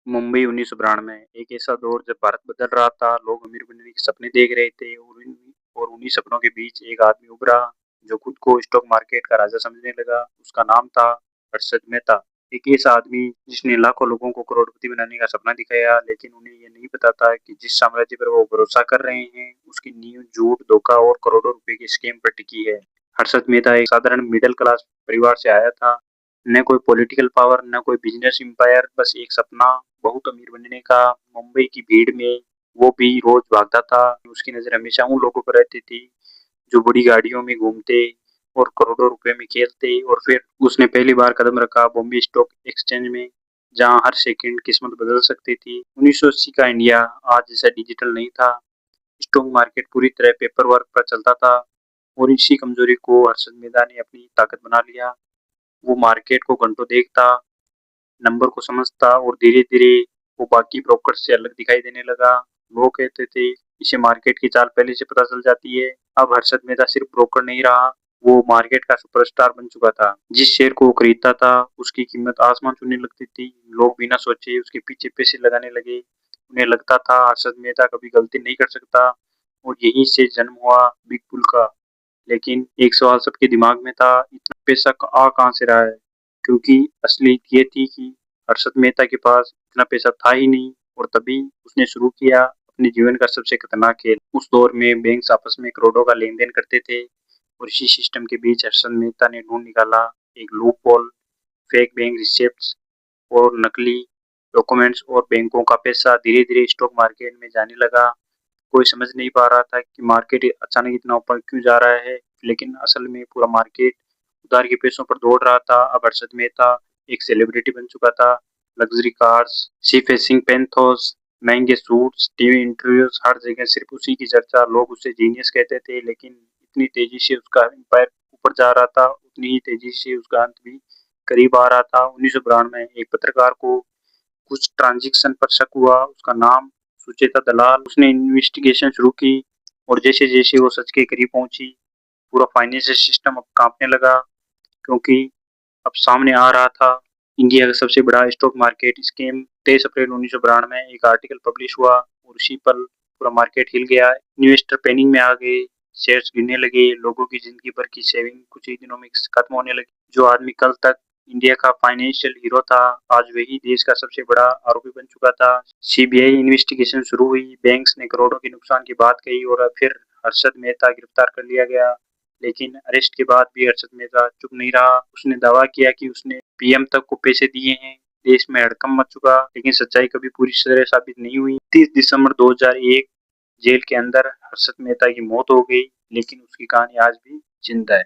मुंबई 1992 एक ऐसा दौर जब भारत बदल रहा था, लोग अमीर बनने के सपने देख रहे थे और उन्हीं सपनों के बीच एक आदमी उभरा जो खुद को स्टॉक मार्केट का राजा समझने लगा। उसका नाम था हर्षद मेहता। एक ऐसा आदमी जिसने लाखों लोगों को करोड़पति बनाने का सपना दिखाया, लेकिन उन्हें यह नहीं पता था कि जिस साम्राज्य पर वो भरोसा कर रहे हैं उसकी नींव झूठ, धोखा और करोड़ों रुपए के स्कैम पर टिकी है। हर्षद मेहता एक साधारण मिडिल क्लास परिवार से आया था। न कोई पॉलिटिकल पावर, न कोई बिजनेस एम्पायर, बस एक सपना बहुत अमीर बनने का। मुंबई की भीड़ में वो भी रोज भागता था। उसकी नजर हमेशा उन लोगों पर रहती थी जो बड़ी गाड़ियों में घूमते और करोड़ों रुपए में खेलते। और फिर उसने पहली बार कदम रखा बॉम्बे स्टॉक एक्सचेंज में, जहां हर सेकंड किस्मत बदल सकती थी। 1980 का इंडिया आज जैसा डिजिटल नहीं था। स्टॉक मार्केट पूरी तरह पेपर वर्क पर चलता था और इसी कमजोरी को हर्षद मेहता ने अपनी ताकत बना लिया। वो मार्केट को घंटों देखता, नंबर को समझता और धीरे-धीरे वो बाकी ब्रोकर से अलग दिखाई देने लगा। लोग कहते थे इसे मार्केट की चाल पहले से पता चल जाती है। अब हर्षद मेहता सिर्फ ब्रोकर नहीं रहा, वो मार्केट का सुपरस्टार बन चुका था। जिस शेयर को वो खरीदता था उसकी कीमत आसमान छूने लगती थी। लोग बिना सोचे उसके पीछे पैसे लगाने लगे। उन्हें लगता था हर्षद मेहता कभी गलती नहीं कर सकता और यहीं से जन्म हुआ बिग बुल का। लेकिन एक सवाल सबके दिमाग में था, इतना पैसा आ कहाँ से रहा है? क्योंकि असलियत ये थी कि हर्षद मेहता के पास इतना पैसा था ही नहीं। और तभी उसने शुरू किया अपने जीवन का सबसे खतरनाक खेल। उस दौर में बैंक्स आपस में करोड़ों का लेन देन करते थे और इसी सिस्टम के बीच हर्षद मेहता ने ढूंढ निकाला एक loop hole. Fake bank receipts और नकली डॉक्यूमेंट्स और बैंकों का पैसा धीरे धीरे स्टॉक मार्केट में जाने लगा। कोई समझ नहीं पा रहा था कि मार्केट अचानक इतना ऊपर क्यों जा रहा है, लेकिन असल में पूरा मार्केट उधार के पैसों पर दौड़ रहा था। अब हर्षद मेहता एक सेलिब्रिटी बन चुका था। लग्जरी कार्स, सी फेसिंग पेंथोस, महंगे सूट्स, टीवी इंटरव्यूज, हर जगह सिर्फ उसी की चर्चा। लोग उसे जीनियस कहते थे, लेकिन इतनी तेजी से उसका एम्पायर ऊपर जा रहा था, उतनी ही तेजी से उसका अंत भी करीब आ रहा था। 1992 में एक पत्रकार को कुछ ट्रांजैक्शन पर शक हुआ। उसका नाम सुचेता दलाल। उसने इन्वेस्टिगेशन शुरू की और जैसे जैसे वो सच के करीब पहुंची, पूरा फाइनेंशियल सिस्टम अब कांपने लगा। क्योंकि अब सामने आ रहा था इंडिया का सबसे बड़ा स्टॉक मार्केट स्कैम। 23 अप्रैल 1992 में एक आर्टिकल पब्लिश हुआ और उसी पर पूरा मार्केट हिल गया। इन्वेस्टर पैनिक में आ गए, शेयर्स गिरने लगे, लोगों की जिंदगी भर की सेविंग कुछ ही दिनों में खत्म होने लगी। जो आदमी कल तक इंडिया का फाइनेंशियल हीरो था, आज वही देश का सबसे बड़ा आरोपी बन चुका था। सीबीआई इन्वेस्टिगेशन शुरू हुई, बैंक्स ने करोड़ों के नुकसान की बात कही और फिर हर्षद मेहता गिरफ्तार कर लिया गया। लेकिन अरेस्ट के बाद भी हर्षद मेहता चुप नहीं रहा। उसने दावा किया कि उसने पीएम तक को पैसे दिए हैं। देश में हड़कंप मच चुका, लेकिन सच्चाई कभी पूरी तरह साबित नहीं हुई। 30 दिसंबर 2001 जेल के अंदर हर्षद मेहता की मौत हो गई, लेकिन उसकी कहानी आज भी जिंदा है।